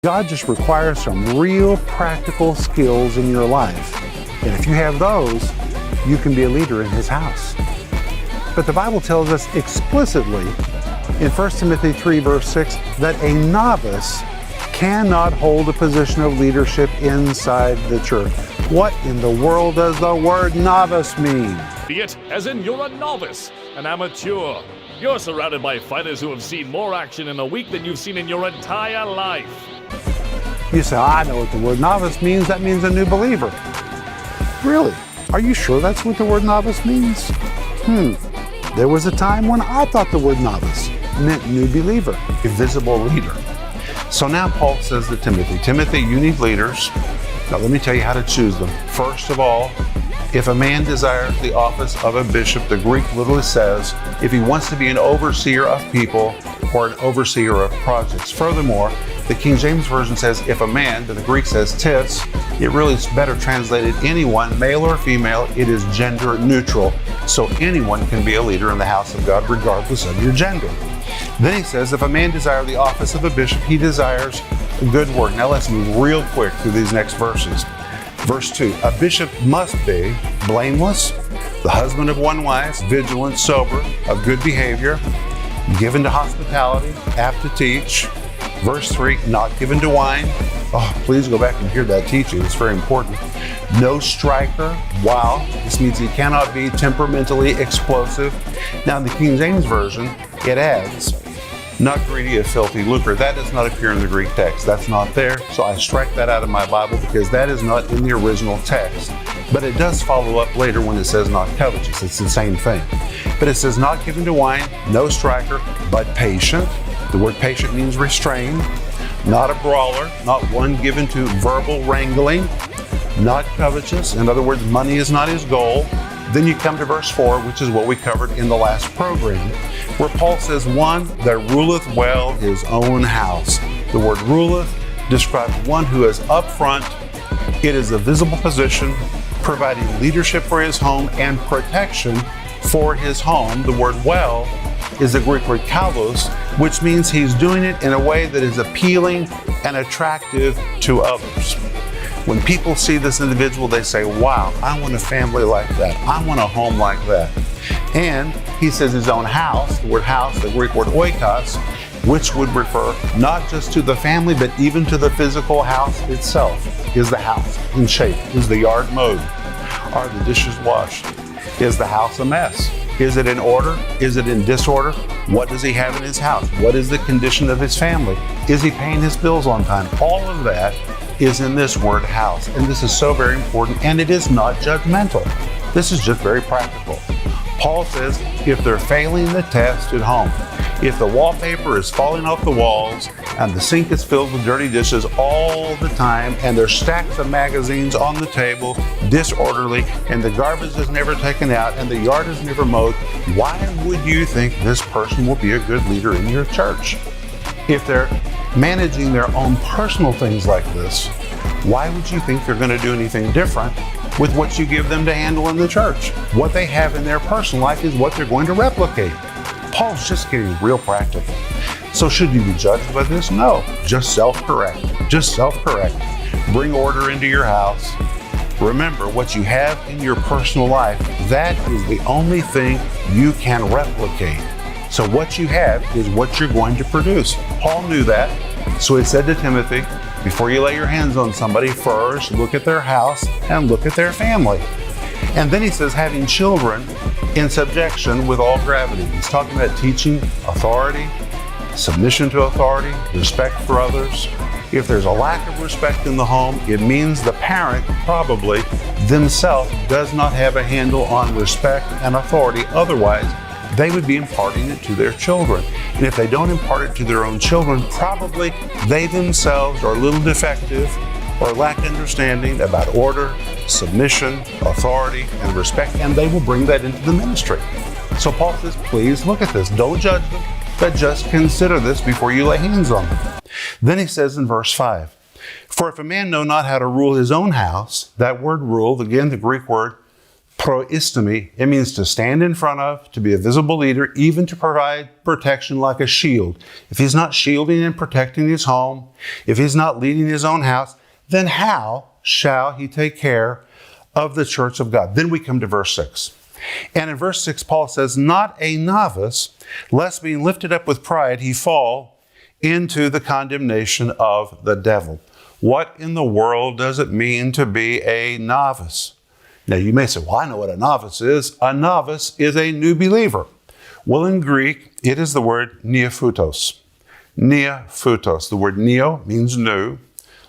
God just requires some real practical skills in your life. And if you have those, you can be a leader in His house. But the Bible tells us explicitly in 1 Timothy 3 verse 6 that a novice cannot hold a position of leadership inside the church. What in the world does the word novice mean? It, as in you're a novice, an amateur. You're surrounded by fighters who have seen more action in a week than you've seen in your entire life. You say, I know what the word novice means. That means a new believer. Really? Are you sure that's what the word novice means? There was a time when I thought the word novice meant new believer, a visible leader. So now Paul says to Timothy, you need leaders. Now let me tell you how to choose them. First of all, if a man desires the office of a bishop, the Greek literally says, if he wants to be an overseer of people or an overseer of projects. Furthermore, the King James Version says, if a man, but the Greek says tis, it really is better translated anyone, male or female, it is gender neutral. So anyone can be a leader in the house of God regardless of your gender. Then he says, if a man desire the office of a bishop, he desires a good work. Now let's move real quick through these next verses. Verse 2, a bishop must be blameless, the husband of one wife, vigilant, sober, of good behavior, given to hospitality, apt to teach. Verse 3, not given to wine. Oh, please go back and hear that teaching. It's very important. No striker. Wow. This means he cannot be temperamentally explosive. Now in the King James Version, it adds, not greedy of filthy lucre. That does not appear in the Greek text. That's not there. So I strike that out of my Bible because that is not in the original text. But it does follow up later when it says not covetous. It's the same thing. But it says not given to wine, no striker, but patient. The word patient means restrained. Not a brawler, not one given to verbal wrangling, not covetous. In other words, money is not his goal. Then you come to verse 4, which is what we covered in the last program, where Paul says, one that ruleth well his own house. The word ruleth describes one who is up front. It is a visible position, providing leadership for his home and protection for his home. The word well is the Greek word kalos, which means he's doing it in a way that is appealing and attractive to others. When people see this individual, they say, wow, I want a family like that. I want a home like that. And he says his own house, the word house, the Greek word oikos, which would refer not just to the family, but even to the physical house itself. Is the house in shape? Is the yard mowed? Are the dishes washed? Is the house a mess? Is it in order? Is it in disorder? What does he have in his house? What is the condition of his family? Is he paying his bills on time? All of that is in this word house. And this is so very important, and it is not judgmental. This is just very practical. Paul says if they're failing the test at home, if the wallpaper is falling off the walls and the sink is filled with dirty dishes all the time and there's stacks of magazines on the table, disorderly, and the garbage is never taken out and the yard is never mowed, why would you think this person will be a good leader in your church? If they're managing their own personal things like this, why would you think they're going to do anything different with what you give them to handle in the church? What they have in their personal life is what they're going to replicate. Paul's just getting real practical. So should you be judged by this? No. Just self-correct. Just self-correct. Bring order into your house. Remember, what you have in your personal life, that is the only thing you can replicate. So what you have is what you're going to produce. Paul knew that. So he said to Timothy, before you lay your hands on somebody, first look at their house and look at their family. And then he says, having children in subjection with all gravity. He's talking about teaching authority, submission to authority, respect for others. If there's a lack of respect in the home, it means the parent probably themselves does not have a handle on respect and authority. Otherwise, they would be imparting it to their children. And if they don't impart it to their own children, probably they themselves are a little defective or lack understanding about order, submission, authority, and respect, and they will bring that into the ministry. So Paul says, please look at this. Don't judge them, but just consider this before you lay hands on them. Then he says in verse 5, for if a man know not how to rule his own house, that word rule, again, the Greek word Proistemi, it means to stand in front of, to be a visible leader, even to provide protection like a shield. If he's not shielding and protecting his home, if he's not leading his own house, then how shall he take care of the church of God? Then we come to verse 6. And in verse 6, Paul says, not a novice, lest being lifted up with pride, he fall into the condemnation of the devil. What in the world does it mean to be a novice? Now you may say, well, I know what a novice is. A novice is a new believer. Well, in Greek, it is the word neophytos. Neophytos. The word neo means new.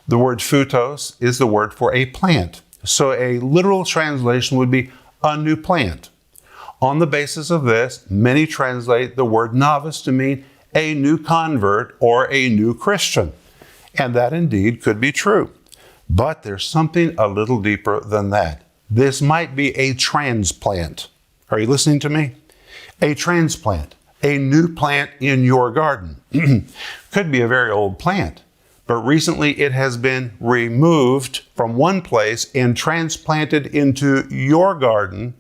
The word phytos is the word for a plant. So a literal translation would be a new plant. On the basis of this, many translate the word novice to mean a new convert or a new Christian. And that indeed could be true. But there's something a little deeper than that. This might be a transplant. Are you listening to me? A transplant, a new plant in your garden. Could be a very old plant, but recently it has been removed from one place and transplanted into your garden.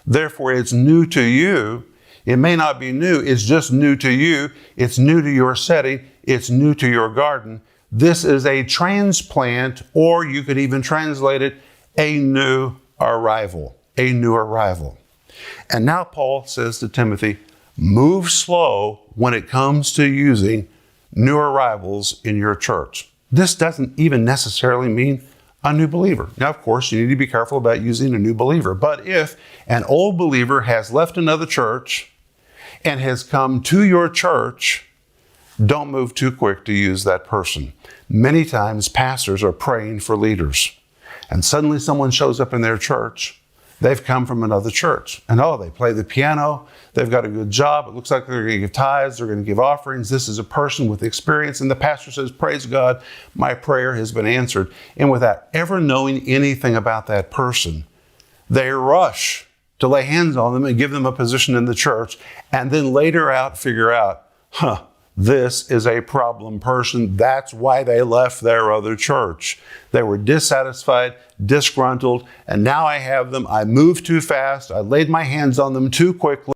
Therefore, it's new to you. It may not be new, it's just new to you. It's new to your setting. It's new to your garden. This is a transplant, or you could even translate it, a new arrival, a new arrival. And now Paul says to Timothy, move slow when it comes to using new arrivals in your church. This doesn't even necessarily mean a new believer. Now, of course, you need to be careful about using a new believer. But if an old believer has left another church and has come to your church, don't move too quick to use that person. Many times pastors are praying for leaders. And suddenly someone shows up in their church. They've come from another church. And they play the piano. They've got a good job. It looks like they're going to give tithes. They're going to give offerings. This is a person with experience. And the pastor says, praise God, my prayer has been answered. And without ever knowing anything about that person, they rush to lay hands on them and give them a position in the church. And then later figure out, this is a problem person. That's why they left their other church. They were dissatisfied, disgruntled, and now I have them. I moved too fast. I laid my hands on them too quickly.